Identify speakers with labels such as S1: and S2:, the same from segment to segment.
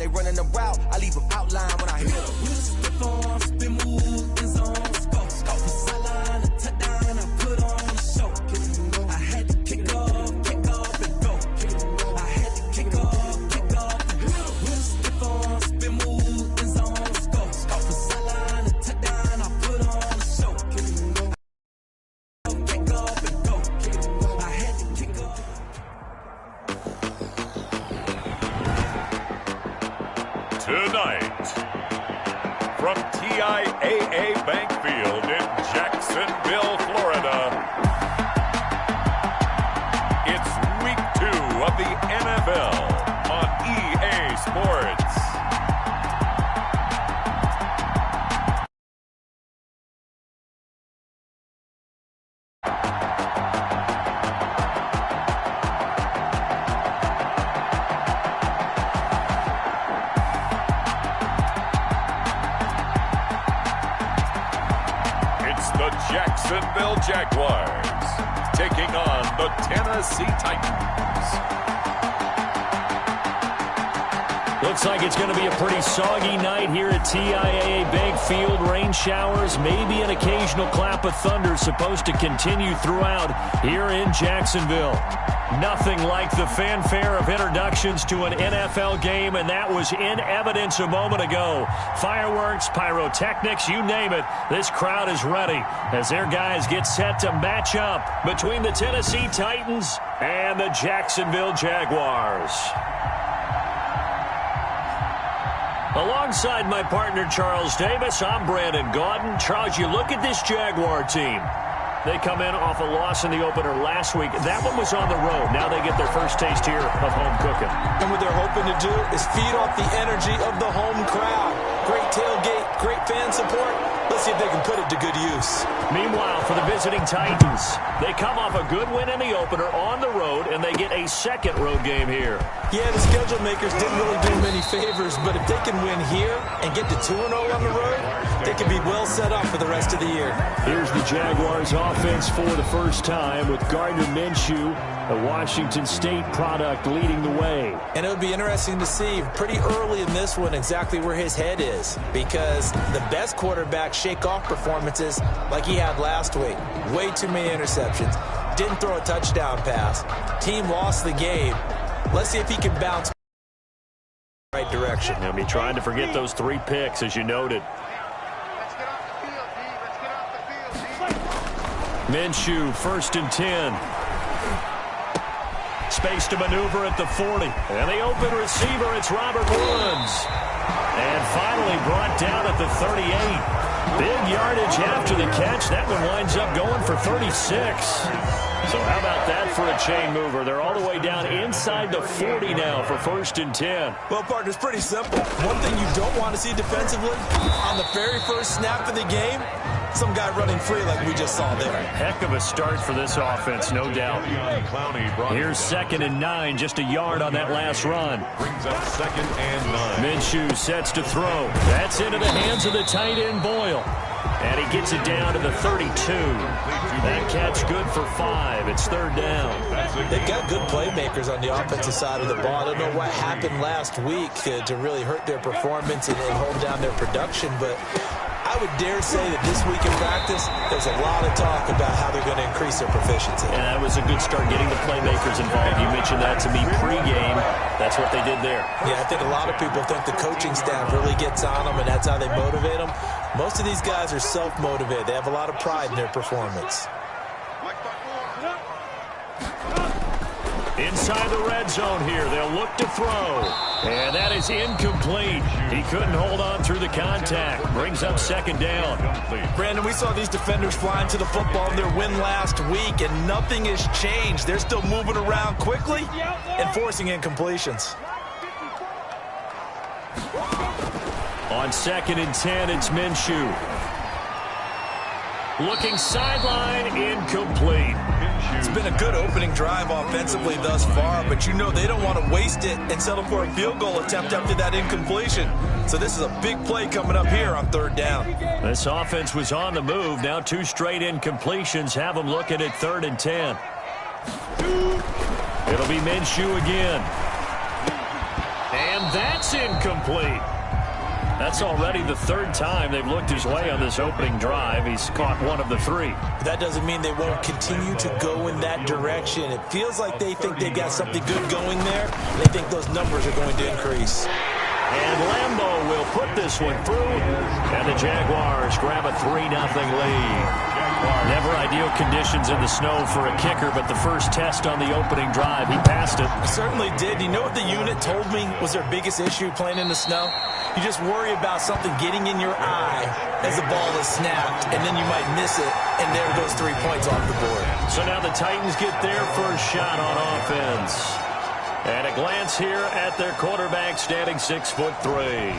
S1: they running the route, I leave them outline when I hit them. Spin on, spin move, end zone, scope. From sideline to touchdown, I put on a show. I had to kick off and go. I had to kick off and go. Spin on, spin move, end zone, scope. From sideline to touchdown, I put on a show. Kick off and go. I had to kick off.
S2: Tonight, from TIAA Bank Field in Jacksonville, Florida, it's Week 2 of the NFL on EA Sports. The Jacksonville Jaguars taking on the Tennessee Titans.
S3: Looks like it's going to be a pretty soggy night here at TIAA Bank Field. Rain showers, maybe an occasional clap of thunder supposed to continue throughout here in Jacksonville. Nothing like the fanfare of introductions to an NFL game, and that was in evidence a moment ago. Fireworks, pyrotechnics, you name it. This crowd is ready as their guys get set to match up between the Tennessee Titans and the Jacksonville Jaguars. Alongside my partner, Charles Davis, I'm Brandon Gaudin. Charles, you look at this Jaguar team. They come in off a loss in the opener last week. That one was on the road. Now they get their first taste here of home cooking.
S4: And what they're hoping to do is feed off the energy of the home crowd. Great tailgate, great fan support. Let's see if they can put it to good use.
S3: Meanwhile, for the visiting Titans, they come off a good win in the opener on the road, and they get a second road game here.
S4: Yeah, the schedule makers didn't really do many favors, but if they can win here and get to 2-0 on the road, they can be well set up for the rest of the year.
S3: Here's the Jaguars offense for the first time with Gardner Minshew, a Washington State product, leading the way.
S4: And it would be interesting to see pretty early in this one exactly where his head is, because the best quarterbacks shake off performances like he had last week. Way too many interceptions. Didn't throw a touchdown pass. Team lost the game. Let's see if he can bounce in the right direction.
S3: He'll be trying to forget those 3 picks, as you noted. Minshew, 1st and 10. Space to maneuver at the 40. And the open receiver, it's Robert Woods. And finally brought down at the 38. Big yardage after the catch. That one winds up going for 36. So how about that for a chain mover? They're all the way down inside the 40 now for 1st and 10.
S4: Well, partner, it's pretty simple. One thing you don't want to see defensively, on the very first snap of the game, some guy running free like we just saw there.
S3: Heck of a start for this offense, no doubt. Here's 2nd and 9, just a yard on that last run.
S2: Brings up 2nd and 9.
S3: Minshew sets to throw. That's into the hands of the tight end Boyle. And he gets it down to the 32. That catch good for 5. It's 3rd down.
S4: They've got good playmakers on the offensive side of the ball. I don't know what happened last week to really hurt their performance and hold down their production, but I would dare say that this week in practice, there's a lot of talk about how they're going to increase their proficiency.
S3: And that was a good start getting the playmakers involved. You mentioned that to me pregame. That's what they did there.
S4: Yeah, I think a lot of people think the coaching staff really gets on them, and that's how they motivate them. Most of these guys are self-motivated. They have a lot of pride in their performance.
S3: Inside the red zone here, they'll look to throw. And that is incomplete. He couldn't hold on through the contact. Brings up 2nd down.
S4: Brandon, we saw these defenders flying to the football in their win last week, and nothing has changed. They're still moving around quickly and forcing incompletions.
S3: On 2nd and 10, it's Minshew. Looking sideline, incomplete.
S4: It's been a good opening drive offensively thus far, but you know they don't want to waste it and settle for a field goal attempt after that incompletion. So this is a big play coming up here on 3rd down.
S3: This offense was on the move. Now 2 straight incompletions have them looking at 3rd and 10. It'll be Minshew again. And that's incomplete. That's already the third time they've looked his way on this opening drive. He's caught one of the three.
S4: That doesn't mean they won't continue to go in that direction. It feels like they think they've got something good going there. They think those numbers are going to increase.
S3: And Lambeau will put this one through. And the Jaguars grab a 3-0 lead. Never ideal conditions in the snow for a kicker, but the first test on the opening drive, he passed it.
S4: Certainly did. You know what the unit told me was their biggest issue playing in the snow? You just worry about something getting in your eye as the ball is snapped, and then you might miss it, and there goes 3 points off the board.
S3: So now the Titans get their first shot on offense. And a glance here at their quarterback standing 6'3".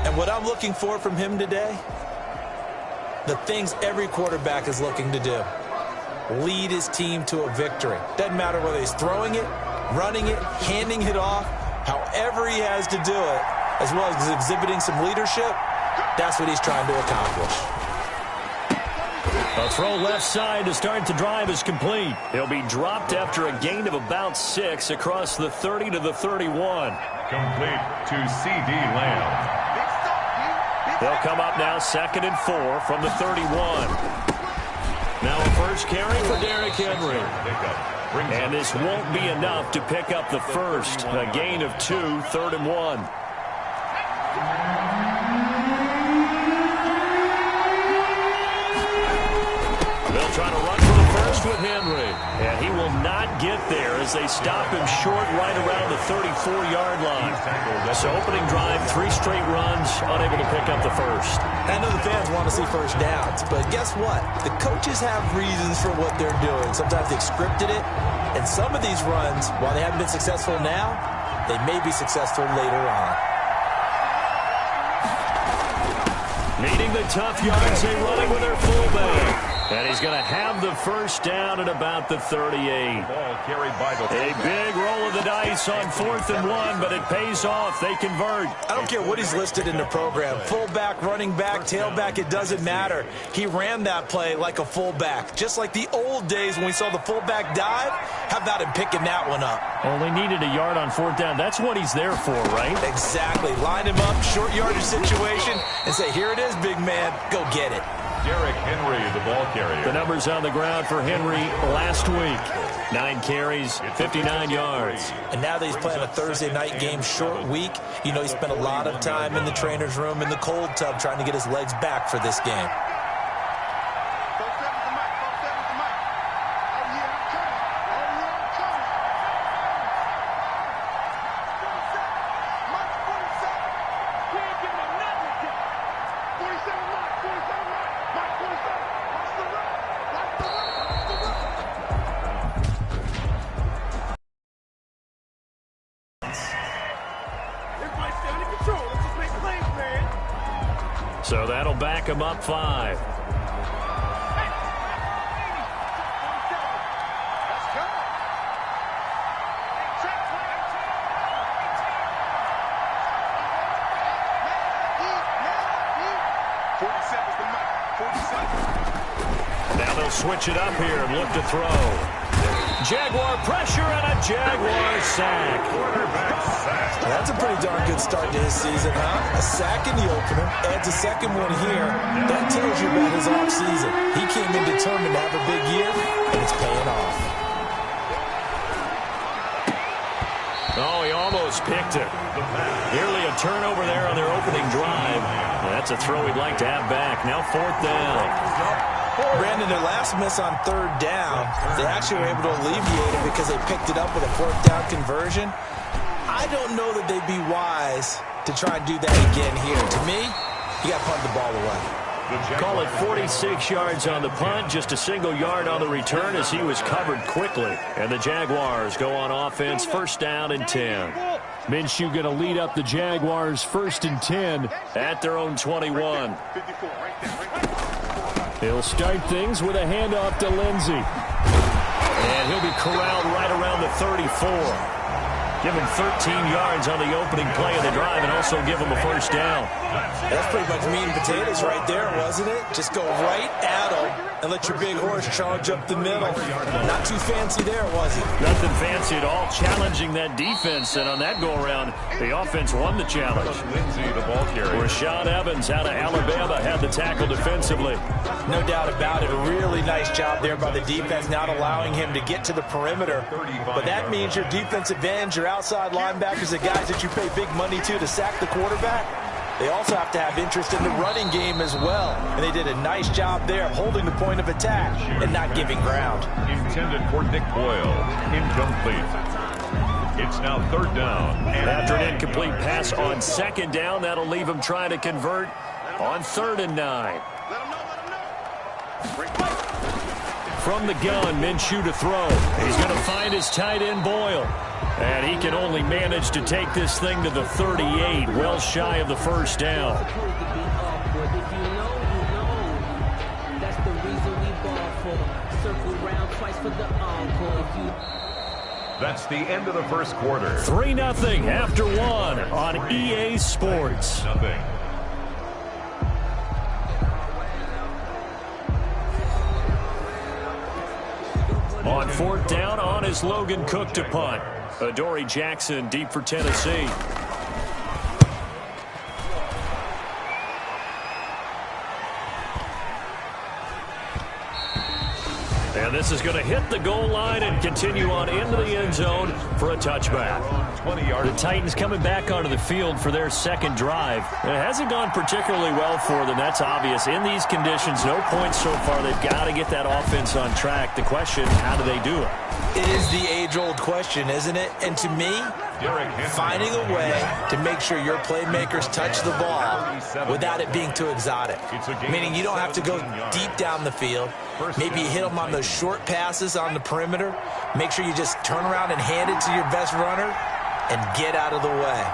S4: And what I'm looking for from him today, the things every quarterback is looking to do. Lead his team to a victory. Doesn't matter whether he's throwing it, running it, handing it off, however he has to do it, as well as exhibiting some leadership, that's what he's trying to accomplish.
S3: A throw left side to start the drive is complete. He'll be dropped after a gain of about 6 across the 30 to the 31.
S2: Complete to C.D. Lamb.
S3: They'll come up now 2nd and 4 from the 31. Now a first carry for Derrick Henry. And this won't be enough to pick up the first. A gain of 2, 3rd and 1. They'll try to run for the first with Henry. And he will not get there as they stop him short right around the 34-yard line. So opening drive, 3 straight runs, unable to pick up the first.
S4: I know the fans want to see first downs, but guess what? The coaches have reasons for what they're doing. Sometimes they've scripted it, and some of these runs, while they haven't been successful now, they may be successful later on.
S3: Needing the tough yards, they running with their fullback. And he's going to have the first down at about the 38. A big roll of the dice on 4th and 1, but it pays off. They convert.
S4: I don't care what he's listed in the program. Fullback, running back, tailback, it doesn't matter. He ran that play like a fullback. Just like the old days when we saw the fullback dive. How about him picking that one up?
S3: Only needed a yard on 4th down. That's what he's there for, right?
S4: Exactly. Line him up, short yardage situation, and say, here it is, big man. Go get it.
S2: Derrick Henry, the ball carrier.
S3: The numbers on the ground for Henry last week. 9 carries, 59 yards.
S4: And now that he's playing a Thursday night game, short week, you know he spent a lot of time in the trainer's room in the cold tub trying to get his legs back for this game.
S3: So that'll back him up 5. Now they'll switch it up here and look to throw. Jaguar pressure and a Jaguar sack.
S4: That's a pretty darn good start to his season, huh? A sack in the opener, adds a second one here. That tells you about his offseason. He came in determined to have a big year, and it's paying off.
S3: Oh, he almost picked it. Nearly a turnover there on their opening drive. That's a throw he'd like to have back. Now 4th down.
S4: Brandon, their last miss on 3rd down, they actually were able to alleviate it because they picked it up with a 4th down conversion. I don't know that they'd be wise to try and do that again here. To me, you got to punt the ball away.
S3: Call it 46 yards on the punt, just a single yard on the return as he was covered quickly. And the Jaguars go on offense, 1st down and 10. Minshew going to lead up the Jaguars 1st and 10 at their own 21. He'll start things with a handoff to Lindsey. And he'll be corralled right around the 34. Give him 13 yards on the opening play of the drive and also give him a 1st down.
S4: That's pretty much meat and potatoes right there, wasn't it? Just go right at him and let your big horse charge up the middle. Not too fancy there, was he?
S3: Nothing fancy at all, challenging that defense, and on that go-around, the offense won the challenge. Rashad Evans out of Alabama had the tackle defensively.
S4: No doubt about it. A really nice job there by the defense, not allowing him to get to the perimeter. But that means your defensive ends, your outside linebackers, the guys that you pay big money to sack the quarterback, they also have to have interest in the running game as well. And they did a nice job there of holding the point of attack and not giving ground.
S2: Intended for Nick Boyle. Incomplete. It's now 3rd down.
S3: And after an incomplete pass on 2nd down, that'll leave him trying to convert on 3rd and 9. From the gun, Minshew to throw. He's going to find his tight end, Boyle. And he can only manage to take this thing to the 38, well shy of the 1st down.
S2: That's the end of the 1st quarter.
S3: 3-0 after 1 on EA Sports.
S2: Nothing.
S3: On 4th down, on is Logan Cook to punt. Adoree Jackson deep for Tennessee. And this is going to hit the goal line and continue on into the end zone for a touchback.
S2: 20-yard.
S3: The Titans coming back onto the field for their 2nd drive. It hasn't gone particularly well for them, that's obvious. In these conditions, no points so far. They've got to get that offense on track. The question, how do they do it?
S4: It is the age-old question, isn't it? And to me, finding a way to make sure your playmakers touch the ball without it being too exotic. Meaning you don't have to go deep down the field. Maybe you hit them on those short passes on the perimeter. Make sure you just turn around and hand it to your best runner and get out of the way.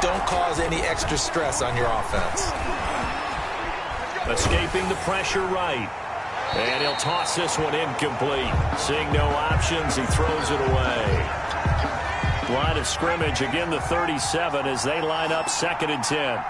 S4: Don't cause any extra stress on your offense.
S3: Escaping the pressure right. And he'll toss this one incomplete. Seeing no options, he throws it away. Line of scrimmage, again the 37 as they line up 2nd and 10.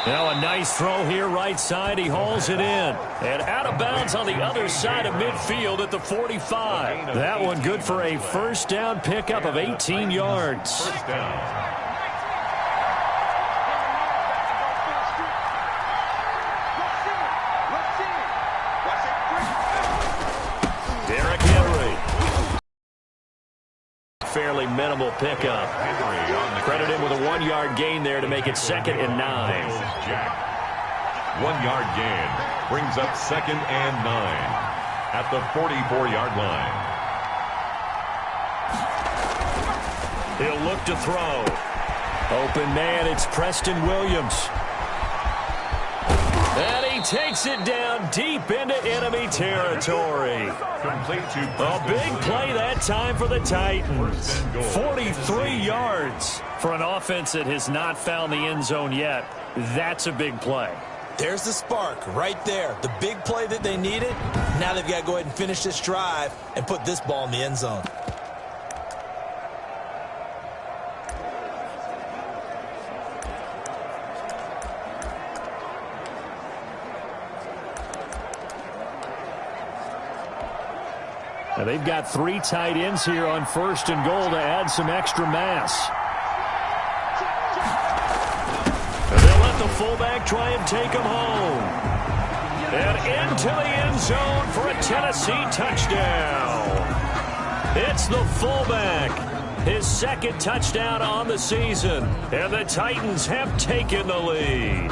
S3: Now a nice throw here right side. He hauls it in. And out of bounds on the other side of midfield at the 45. That one good for a 1st down pickup of 18 yards.
S2: 1st down.
S3: Fairly minimal pickup. Credit him with a 1-yard gain there to make it 2nd and 9.
S2: 1-yard gain brings up 2nd and 9 at the 44-yard line.
S3: He'll look to throw. Open man, it's Preston Williams. And he takes it down deep into enemy territory.
S2: Complete to
S3: a big play that time for the Titans. 43 yards for an offense that has not found the end zone yet. That's a big play.
S4: There's the spark right there. The big play that they needed. Now they've got to go ahead and finish this drive and put this ball in the end zone.
S3: Now they've got 3 tight ends here on 1st and goal to add some extra mass. And they'll let the fullback try and take him home. And into the end zone for a Tennessee touchdown. It's the fullback. His 2nd touchdown on the season. And the Titans have taken the lead.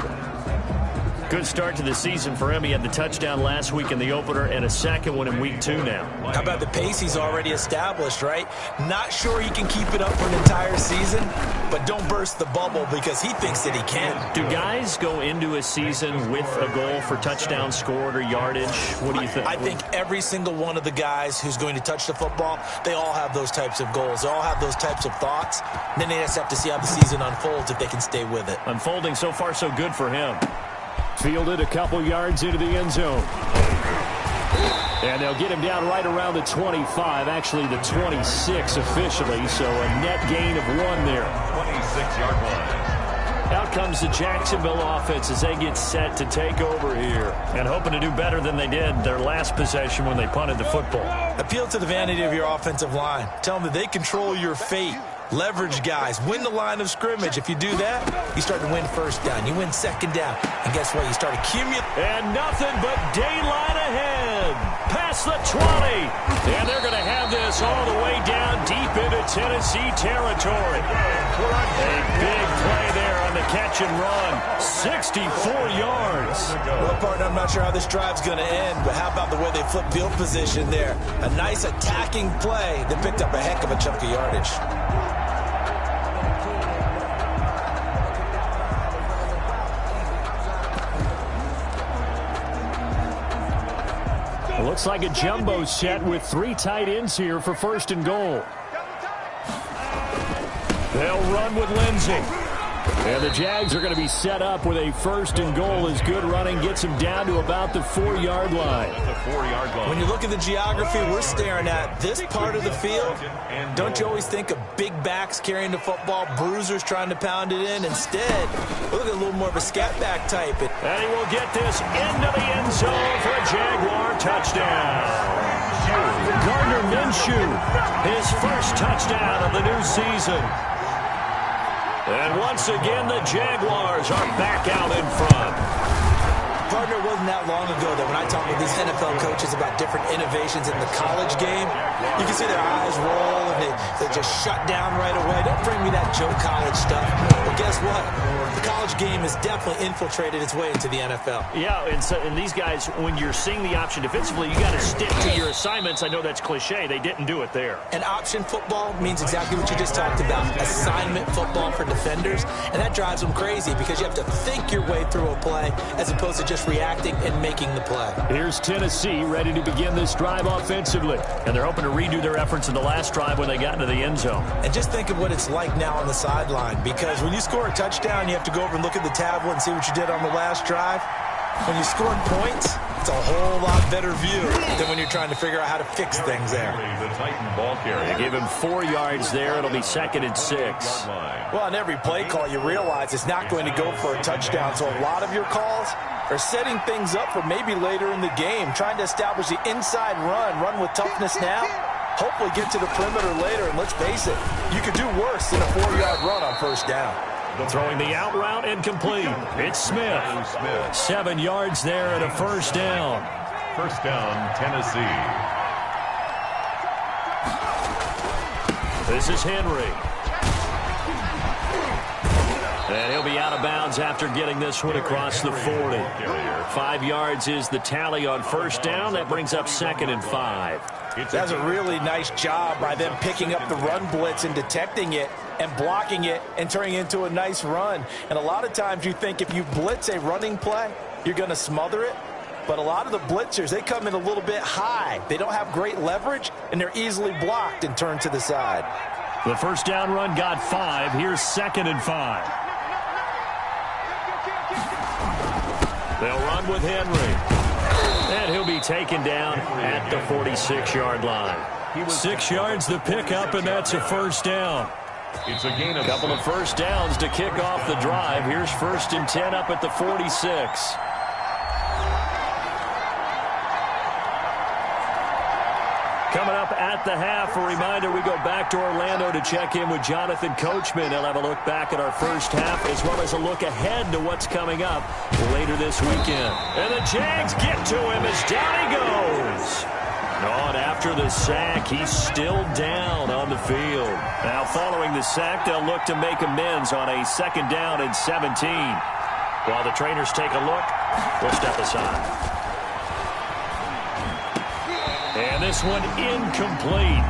S3: Good start to the season for him. He had the touchdown last week in the opener and a 2nd one in week 2 now.
S4: How about the pace he's already established, right? Not sure he can keep it up for an entire season, but don't burst the bubble because he thinks that he can.
S3: Do guys go into a season with a goal for touchdown scored or yardage? What do you think?
S4: I think every single one of the guys who's going to touch the football, they all have those types of goals. They all have those types of thoughts. And then they just have to see how the season unfolds if they can stay with it.
S3: Unfolding so far so good for him. Fielded a couple yards into the end zone. And they'll get him down right around the 25, actually the 26 officially, so a net gain of 1 there.
S2: 26-yard line.
S3: Out comes the Jacksonville offense as they get set to take over here. And hoping to do better than they did their last possession when they punted the football.
S4: Appeal to the vanity of your offensive line. Tell them that they control your fate. Leverage guys. Win the line of scrimmage. If you do that, you start to win first down. You win second down. And guess what? You start accumulating.
S3: And nothing but daylight ahead. Past the 20. And they're going to have this all the way down deep into Tennessee territory. A big play there on the catch and run. 64 yards.
S4: Well, partner, I'm not sure how this drive's going to end, but how about the way they flip field position there? A nice attacking play that picked up a heck of a chunk of yardage.
S3: Looks like a jumbo set with 3 tight ends here for 1st and goal. They'll run with Lindsey. And the Jags are going to be set up with a 1st and goal as good running gets them down to about the 4-yard line.
S4: When you look at the geography we're staring at, this part of the field, don't you always think of big backs carrying the football, bruisers trying to pound it in? Instead, look at a little more of a scat back type.
S3: And he will get this into the end zone for a Jaguar touchdown. Gardner Minshew, his first touchdown of the new season. And once again, the Jaguars are back out in front.
S4: Partner, it wasn't that long ago that when I talk with these NFL coaches about different innovations in the college game, you can see their eyes roll and they just shut down right away. Don't bring me that Joe College stuff. But guess what? The college game has definitely infiltrated its way into the NFL.
S3: Yeah, and these guys, when you're seeing the option defensively, you got to stick to your assignments. I know that's cliche. They didn't do it there.
S4: And option football means exactly what you just talked about. Assignment football for defenders. And that drives them crazy because you have to think your way through a play as opposed to just reacting and making the play.
S3: Here's Tennessee ready to begin this drive offensively. And they're hoping to redo their efforts in the last drive when they got into the end zone.
S4: And just think of what it's like now on the sideline, because when you score a touchdown, you have to go over and look at the tablet and see what you did on the last drive. When you score points, it's a whole lot better view than when you're trying to figure out how to fix things there.
S2: The Titan ball carrier.
S3: They give him 4 yards there. It'll be 2nd and 6.
S4: Well, on every play call, you realize it's not going to go for a touchdown. So a lot of your calls are setting things up for maybe later in the game, trying to establish the inside run with toughness now. Hopefully get to the perimeter later, and let's face it, you could do worse than a 4-yard run on 1st down.
S3: Throwing the out route incomplete. It's Smith. 7 yards there and a 1st down.
S2: 1st down, Tennessee.
S3: This is Henry. And he'll be out of bounds after getting this one across the 40. 5 yards is the tally on 1st down. That brings up 2nd and 5.
S4: That's a really nice job by them picking up the run blitz and detecting it and blocking it and turning it into a nice run. And a lot of times you think if you blitz a running play, you're going to smother it. But a lot of the blitzers, they come in a little bit high. They don't have great leverage, and they're easily blocked and turned to the side.
S3: The 1st down run got 5. Here's 2nd and 5. They'll run with Henry. And he'll be taken down at the 46-yard line. 6 yards the pickup, and that's a 1st down.
S2: It's a gain of
S3: a couple of 1st downs to kick off the drive. Here's 1st and 10 up at the 46. Coming up at the half, a reminder, we go back to Orlando to check in with Jonathan Coachman. He'll have a look back at our 1st half as well as a look ahead to what's coming up later this weekend. And the Jags get to him as down he goes. And after the sack, he's still down on the field. Now following the sack, they'll look to make amends on a 2nd down and 17. While the trainers take a look, we'll step aside. And this one incomplete.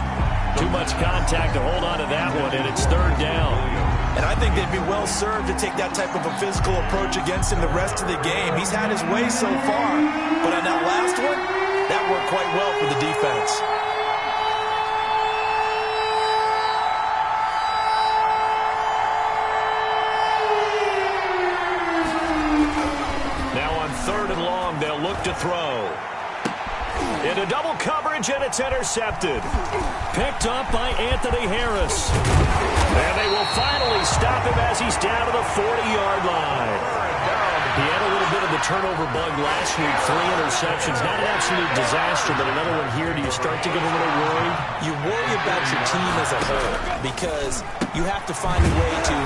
S3: Too much contact to hold on to that one, and it's 3rd down.
S4: And I think they'd be well served to take that type of a physical approach against him the rest of the game. He's had his way so far, but on that last one, that worked quite well for the defense. Now on 3rd and long, they'll look to throw.
S3: Into double coverage, and it's intercepted. Picked up by Anthony Harris. And they will finally stop him as he's down to the 40-yard line. He had a little bit of the turnover bug last week, 3 interceptions. Not an absolute disaster, but another one here. Do you start to get a little worried?
S4: You worry about your team as a whole because you have to find a way to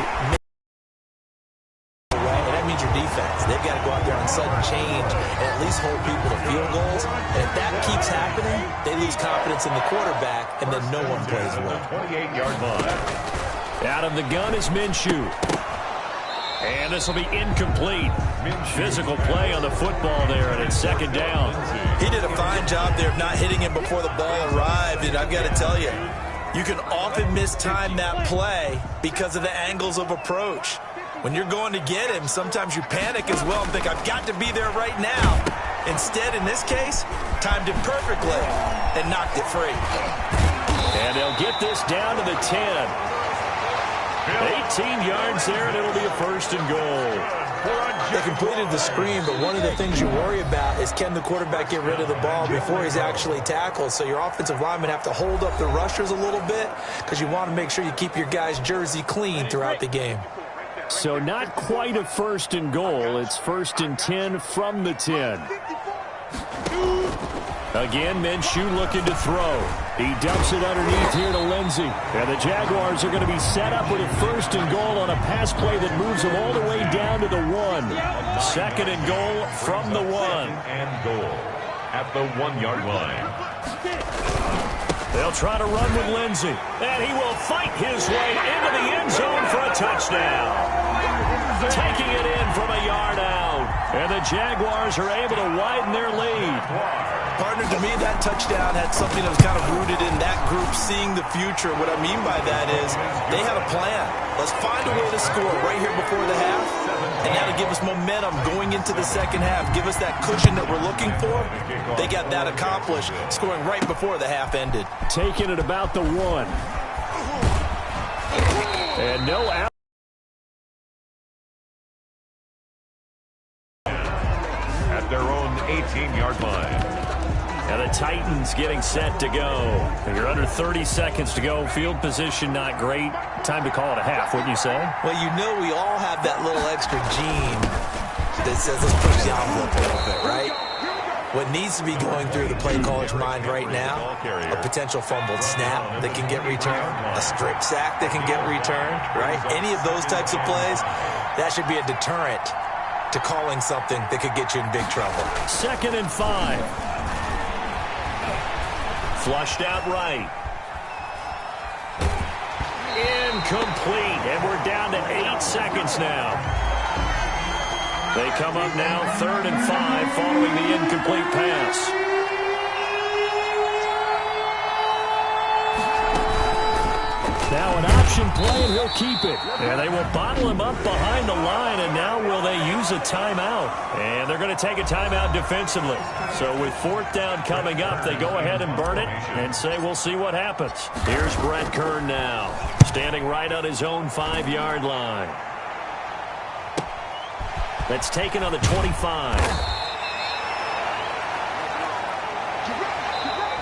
S4: make your defense. They've got to go out there on sudden change and at least hold people to field goals. And if that keeps happening, they lose confidence in the quarterback, and then no one plays well.
S2: 28-yard line.
S3: Out of the gun is Minshew. And this will be incomplete. Physical play on the football there, and it's second down.
S4: He did a fine job there of not hitting him before the ball arrived, and I've got to tell you, you can often mistime that play because of the angles of approach. When you're going to get him, sometimes you panic as well and think, I've got to be there right now. Instead, in this case, timed it perfectly and knocked it free.
S3: And they'll get this down to the 10. 18 yards there, and it'll be a first and goal.
S4: They completed the screen, but one of the things you worry about is can the quarterback get rid of the ball before he's actually tackled. So your offensive linemen have to hold up the rushers a little bit because you want to make sure you keep your guy's jersey clean throughout the game.
S3: So not quite a first and goal. It's first and 10 from the 10. Again, Minshew looking to throw. He dumps it underneath here to Lindsey. And the Jaguars are going to be set up with a first and goal on a pass play that moves them all the way down to the 1. Second and goal from the 1.
S2: And goal at the 1-yard line.
S3: They'll try to run with Lindsey. And he will fight his way into the end zone for a touchdown. Taking it in from a yard out. And the Jaguars are able to widen their lead.
S4: Partner, to me, that touchdown had something that was kind of rooted in that group seeing the future. What I mean by that is they had a plan. Let's find a way to score right here before the half. And that'll give us momentum going into the second half. Give us that cushion that we're looking for. They got that accomplished, scoring right before the half ended.
S3: Taking it about the 1. And no out.
S2: At their own 18-yard line.
S3: And the Titans getting set to go. You're under 30 seconds to go. Field position not great. Time to call it a half, wouldn't you say?
S4: Well, you know we all have that little extra gene that says let's push the envelope a little bit, right? What needs to be going through the play caller's mind right now, a potential fumbled snap that can get returned, a strip sack that can get returned, right? Any of those types of plays, that should be a deterrent to calling something that could get you in big trouble.
S3: Second and 5. Flushed out right. Incomplete. And we're down to 8 seconds now. They come up now, 3rd and 5, following the incomplete pass. Now an option play, and he'll keep it. And they will bottle him up behind the line, and now will they use a timeout? And they're going to take a timeout defensively. So with 4th down coming up, they go ahead and burn it and say we'll see what happens. Here's Brett Kern now, standing right on his own 5-yard line. That's taken on the 25.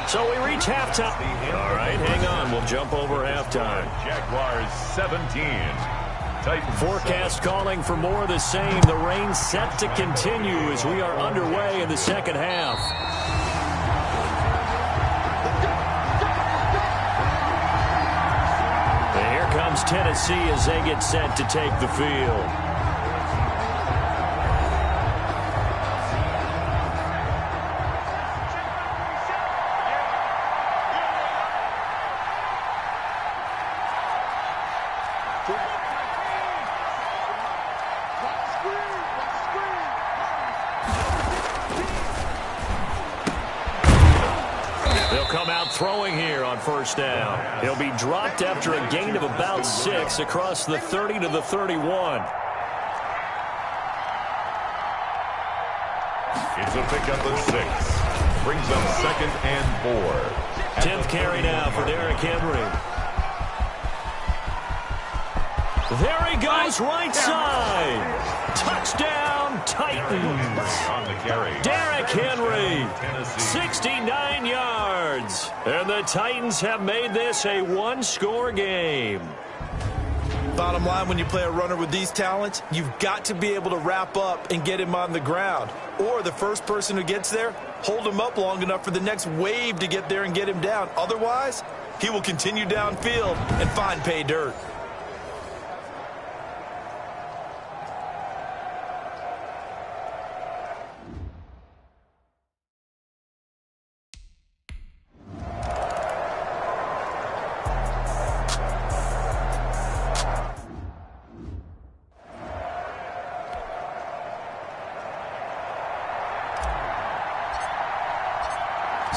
S3: So we reach halftime. All right, hang on. We'll jump over halftime.
S2: Jaguars 17. Titans
S3: Forecast calling for more of the same. The rain set to continue as we are underway in the second half. And here comes Tennessee as they get set to take the field. Throwing here on 1st down. He'll be dropped after a gain of about 6 across the 30 to the 31.
S2: It's a pickup of 6. Brings up 2nd and 4.
S3: 10th carry now for Derrick Henry. There he goes, right side. Touchdown, Titans.
S2: On the carry.
S3: Derrick Henry, 69 yards. And the Titans have made this a one-score game.
S4: Bottom line, when you play a runner with these talents, you've got to be able to wrap up and get him on the ground. Or the first person who gets there, hold him up long enough for the next wave to get there and get him down. Otherwise, he will continue downfield and find pay dirt.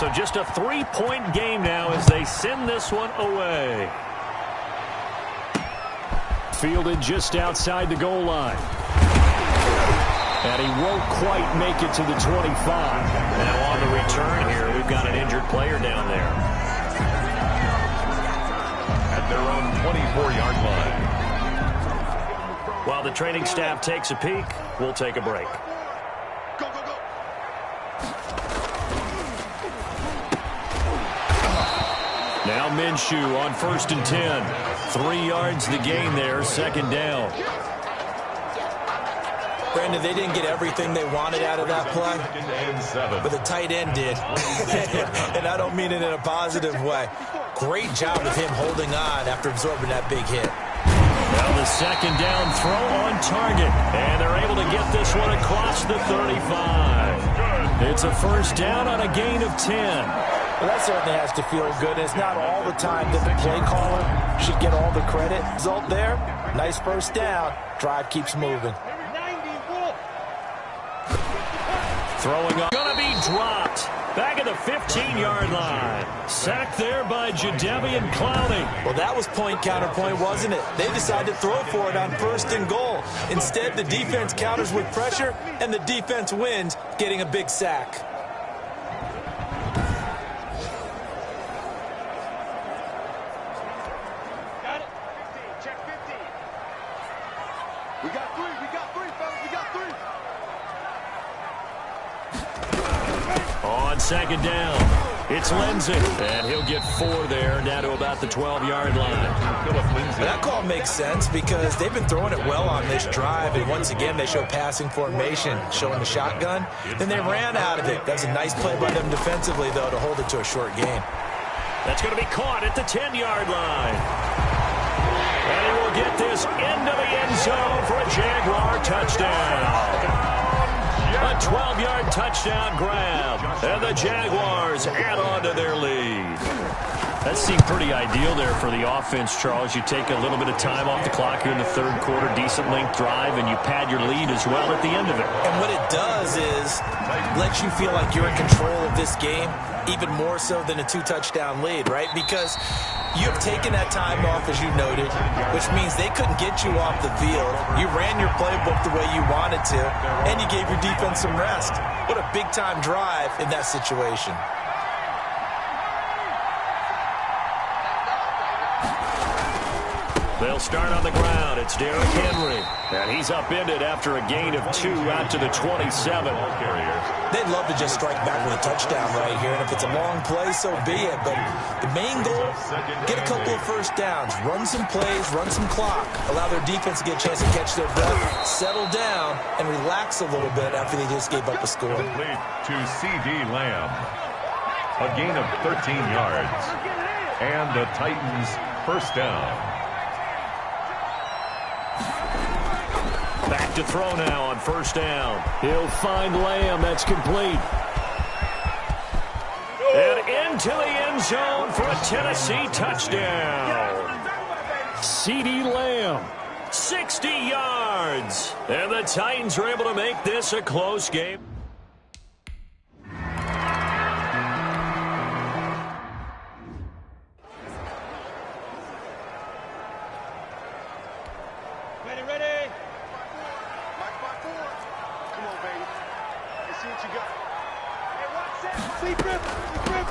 S3: So just a three-point game now as they send this one away. Fielded just outside the goal line. And he won't quite make it to the 25. Now on the return here, we've got an injured player down there.
S2: At their own 24-yard line.
S3: While the training staff takes a peek, we'll take a break. Now Minshew on 1st and 10. 3 yards the gain there, second down.
S4: Brandon, they didn't get everything they wanted out of that play, but the tight end did. And I don't mean it in a positive way. Great job of him holding on after absorbing that big hit.
S3: Now the second down throw on target. And they're able to get this one across the 35. It's a first down on a gain of 10.
S4: Well, that certainly has to feel good. It's not all the time that the play caller should get all the credit. Result there, nice first down. Drive keeps moving.
S3: Throwing up. Gonna be dropped. Back at the 15-yard line. Sacked there by Jadeveon Clowney.
S4: Well, that was point counterpoint, wasn't it? They decided to throw for it on 1st and goal. Instead, the defense counters with pressure, and the defense wins, getting a big sack.
S3: Second down. It's Lindsey. And he'll get 4 there, down to about the 12-yard line.
S4: That call makes sense because they've been throwing it well on this drive, and once again they show passing formation, showing the shotgun. Then they ran out of it. That's a nice play by them defensively, though, to hold it to a short gain.
S3: That's going to be caught at the 10-yard line. And he will get this into the end zone for a Jaguar touchdown. A 12-yard touchdown grab, and the Jaguars add on to their lead. That seemed pretty ideal there for the offense, Charles. You take a little bit of time off the clock here in the third quarter, decent length drive, and you pad your lead as well at the end of it.
S4: And what it does is let you feel like you're in control of this game, even more so than a 2-touchdown lead, right? Because you have taken that time off, as you noted, which means they couldn't get you off the field. You ran your playbook the way you wanted to, and you gave your defense some rest. What a big-time drive in that situation.
S3: They'll start on the ground. It's Derrick Henry. And he's upended after a gain of 2 out to the 27.
S4: They'd love to just strike back with a touchdown right here. And if it's a long play, so be it. But the main goal, get a couple of first downs. Run some plays, run some clock. Allow their defense to get a chance to catch their breath, settle down, and relax a little bit after they just gave up a score.
S2: Complete to C.D. Lamb. A gain of 13 yards. And the Titans first down.
S3: Back to throw now on first down. He'll find Lamb. That's complete. And into the end zone for a Tennessee touchdown. C.D. Lamb, 60 yards. And the Titans are able to make this a close game.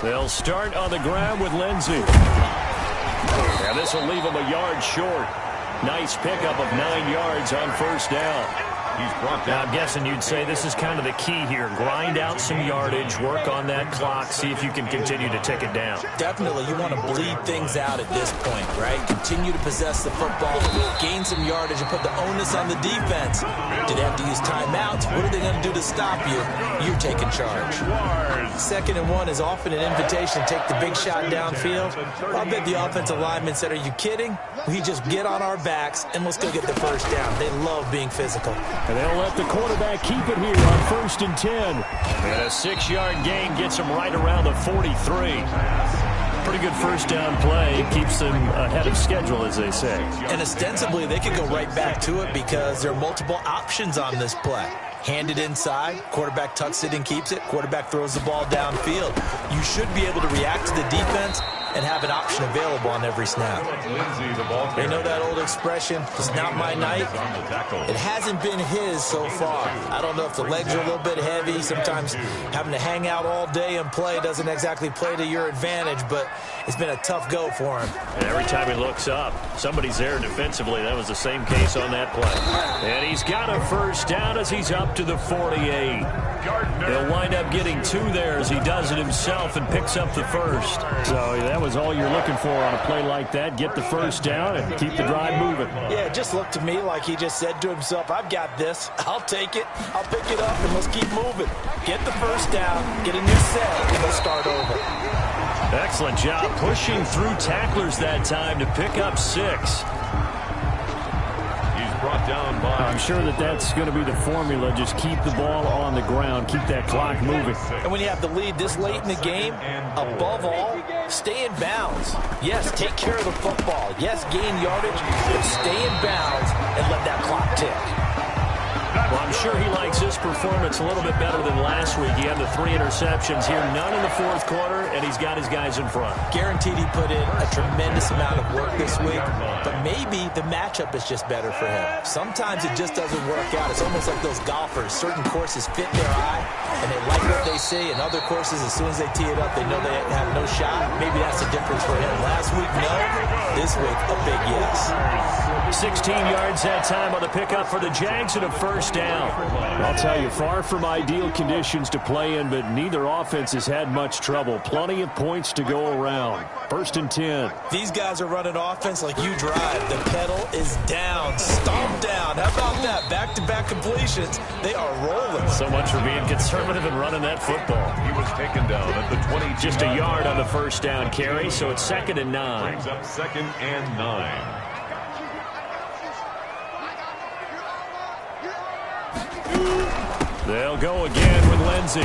S3: They'll start on the ground with Lindsey. And this will leave him a yard short. Nice pickup of 9 yards on first down.
S2: He's brought
S3: Now,
S2: down.
S3: I'm guessing you'd say this is kind of the key here. Grind out some yardage, work on that clock, see if you can continue to tick it down.
S4: Definitely, you want to bleed things out at this point, right? Continue to possess the football, gain some yardage, and put the onus on the defense. Do they have to use timeouts? What are they going to do to stop you? You're taking charge. 2nd and 1 is often an invitation to take the big shot downfield. I bet the offensive lineman said, are you kidding? We just get on our backs, and let's go get the first down. They love being physical.
S3: And they'll let the quarterback keep it here on 1st and 10. And a 6-yard gain gets them right around the 43. Pretty good first down play. Keeps them ahead of schedule, as they say.
S4: And ostensibly, they could go right back to it because there are multiple options on this play. Hand it inside, quarterback tucks it and keeps it, quarterback throws the ball downfield. You should be able to react to the defense and have an option available on every snap. They know that old expression, it's not my night. It hasn't been his so far. I don't know if the legs are a little bit heavy. Sometimes having to hang out all day and play doesn't exactly play to your advantage, but it's been a tough go for him.
S3: And every time he looks up, somebody's there defensively. That was the same case on that play. And he's got a first down as he's up to the 48. He'll wind up getting 2 there as he does it himself and picks up the first. So that was all you're looking for on a play like that. Get the first down and keep the drive moving.
S4: Yeah, it just looked to me like he just said to himself, I've got this. I'll take it. I'll pick it up, and let's keep moving. Get the first down, get a new set, and we'll start over.
S3: Excellent job pushing through tacklers that time to pick up 6.
S2: Brought down by.
S3: I'm sure that's going to be the formula. Just keep the ball on the ground. Keep that clock moving.
S4: And when you have the lead this late in the game, above all, stay in bounds. Yes, take care of the football. Yes, gain yardage, but stay in bounds and let that clock tick.
S3: Well, I'm sure he likes his performance a little bit better than last week. He had the 3 interceptions here, none in the 4th quarter, and he's got his guys in front.
S4: Guaranteed he put in a tremendous amount of work this week, but maybe the matchup is just better for him. Sometimes it just doesn't work out. It's almost like those golfers. Certain courses fit their eye, and they like what they see, and other courses, as soon as they tee it up, they know they have no shot. Maybe that's the difference for him. Last week, no. This week, a big yes.
S3: 16 yards that time on the pickup for the Jags and a first down. I'll tell you, far from ideal conditions to play in, but neither offense has had much trouble. Plenty of points to go around. 1st and 10.
S4: These guys are running offense like you drive. The pedal is down. Stomp down. How about that? Back-to-back completions. They are rolling.
S3: So much for being conservative and running that football.
S2: He was taken down at the 20.
S3: Just a yard on the first down carry, so it's 2nd and 9.
S2: Brings up 2nd and 9.
S3: They'll go again with Lindsey.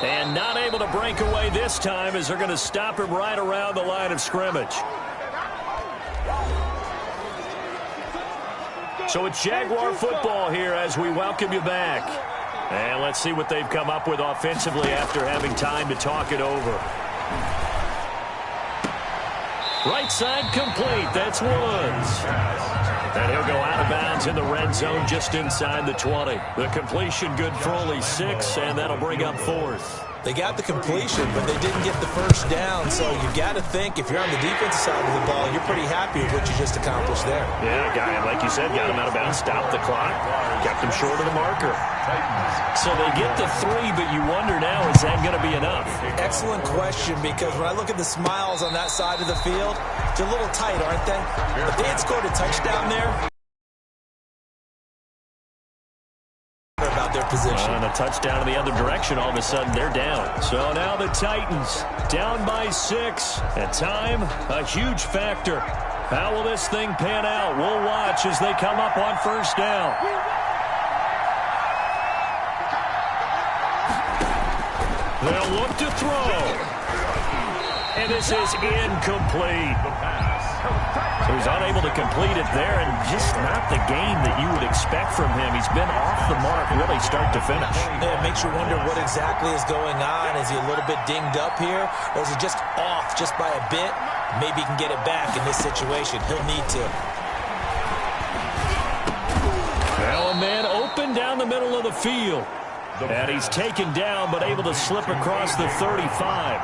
S3: And not able to break away this time as they're going to stop him right around the line of scrimmage. So it's Jaguar football here as we welcome you back. And let's see what they've come up with offensively after having time to talk it over. Right side complete. That's Woods. And he'll go out of bounds in the red zone just inside the 20. The completion good for only 6, and that'll bring up 4th.
S4: They got the completion, but they didn't get the first down. So you got to think, if you're on the defensive side of the ball, you're pretty happy with what you just accomplished there.
S3: Yeah, guy, like you said, got him out of bounds, stopped the clock, kept him short of the marker. So they get the 3, but you wonder now, is that going to be enough?
S4: Excellent question, because when I look at the smiles on that side of the field, they're a little tight, aren't they? If they had scored a touchdown there, about their position.
S3: And a touchdown in the other direction, all of a sudden they're down. So now the Titans down by 6. And time, a huge factor. How will this thing pan out? We'll watch as they come up on first down. They'll look to throw. And this is incomplete. So he's unable to complete it there, and just not the game that you would expect from him. He's been off the mark really start to finish.
S4: Yeah, it makes you wonder what exactly is going on. Is he a little bit dinged up here, or is he just off just by a bit? Maybe he can get it back in this situation. He'll need to.
S3: Now a man open down the middle of the field. And he's taken down, but able to slip across the 35.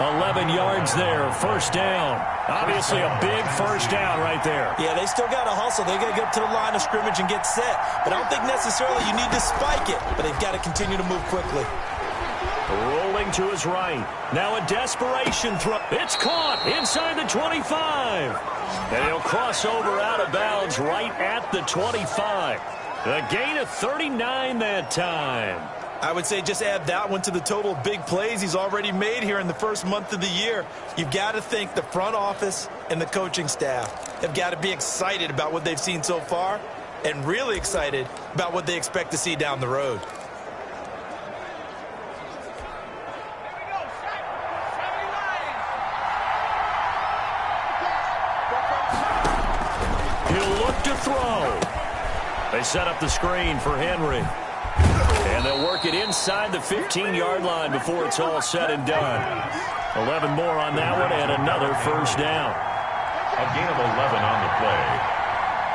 S3: 11 yards there, first down. Obviously a big first down right there.
S4: Yeah, they still got to hustle. They got to get up to the line of scrimmage and get set. But I don't think necessarily you need to spike it, but they've got to continue to move quickly.
S3: Rolling to his right. Now a desperation throw. It's caught inside the 25. And he'll cross over out of bounds right at the 25. A gain of 39 that time.
S4: I would say just add that one to the total of big plays he's already made here in the first month of the year. You've got to think the front office and the coaching staff have got to be excited about what they've seen so far and really excited about what they expect to see down the road.
S3: He'll look to throw. They set up the screen for Henry. And they'll work it inside the 15-yard line before it's all said and done. 11 more on that one and another first down.
S2: A gain of 11 on the play.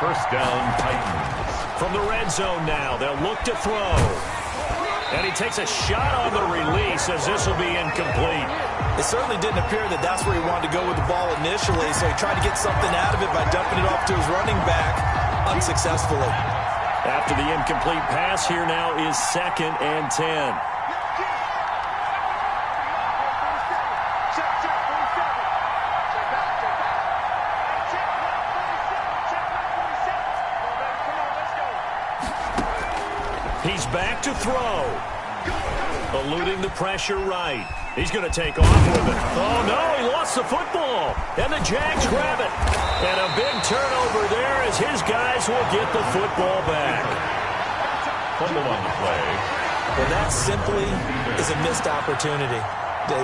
S2: First down, Titans.
S3: From the red zone now, they'll look to throw. And he takes a shot on the release as this will be incomplete.
S4: It certainly didn't appear that that's where he wanted to go with the ball initially, so he tried to get something out of it by dumping it off to his running back unsuccessfully.
S3: After the incomplete pass, here now is 2nd and 10. He's back to throw. Eluding the pressure right. He's going to take off with it. Oh, no, he lost the football. And the Jags grab it. And a big turnover there as his guys will get the football back.
S2: Fumble on the play.
S4: Well, that simply is a missed opportunity.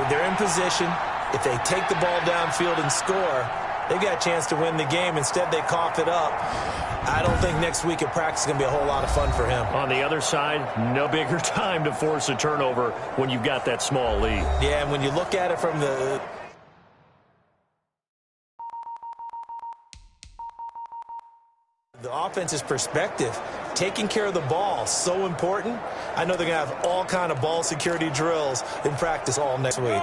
S4: They're in position. If they take the ball downfield and score, they've got a chance to win the game. Instead, they cough it up. I don't think next week at practice is going to be a whole lot of fun for him.
S3: On the other side, no bigger time to force a turnover when you've got that small lead.
S4: Yeah, and when you look at it from the offense's perspective, taking care of the ball, so important. I know they're going to have all kind of ball security drills in practice all next week.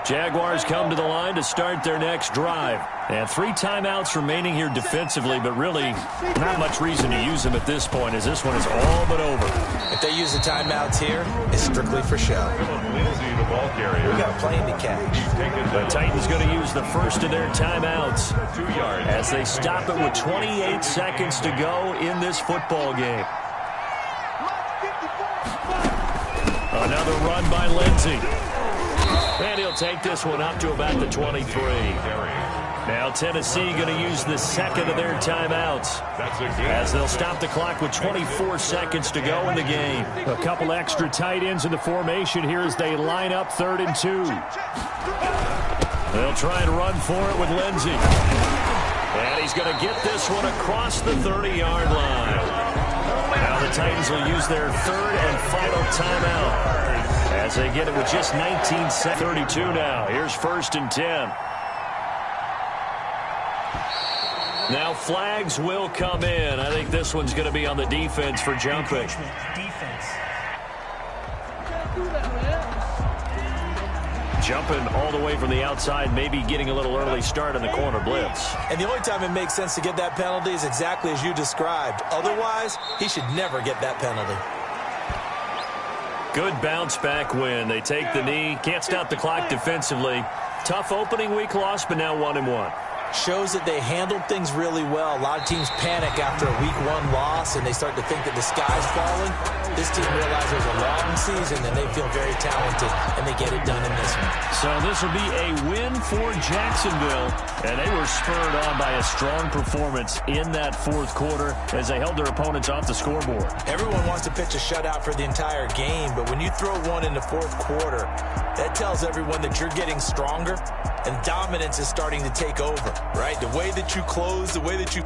S3: Jaguars come to the line to start their next drive. And 3 timeouts remaining here defensively, but really not much reason to use them at this point as this one is all but over.
S4: If they use the timeouts here, it's strictly for show.
S2: Lindsay, the ball carrier.
S4: We got a plane to catch.
S3: The Titans going to use the first of their timeouts
S2: 2 yards.
S3: as they stop it with 28 seconds to go in this football game. Another run by Lindsay. And he'll take this one up to about the 23. Now Tennessee going to use the second of their timeouts as they'll stop the clock with 24 seconds to go in the game. A couple extra tight ends in the formation here as they line up 3rd and 2. They'll try and run for it with Lindsay. And he's going to get this one across the 30-yard line. Now the Titans will use their 3rd and final timeout as they get it with just 19 seconds. 32 now. Here's 1st and 10. Now flags will come in. I think this one's going to be on the defense for jumping. Jumping all the way from the outside, maybe getting a little early start in the corner blitz.
S4: And the only time it makes sense to get that penalty is exactly as you described. Otherwise, he should never get that penalty.
S3: Good bounce back win. They take the knee. Can't stop the clock defensively. Tough opening week loss, but now 1-1.
S4: Shows that they handled things really well. A lot of teams panic after a week 1 loss, and they start to think that the sky's falling. This team realizes there's a long season, and they feel very talented, and they get it done in this one. So
S3: this will be a win for Jacksonville, and they were spurred on by a strong performance in that 4th quarter as they held their opponents off the scoreboard.
S4: Everyone wants to pitch a shutout for the entire game, but when you throw one in the 4th quarter, that tells everyone that you're getting stronger, and dominance is starting to take over, right? The way that you close, the way that you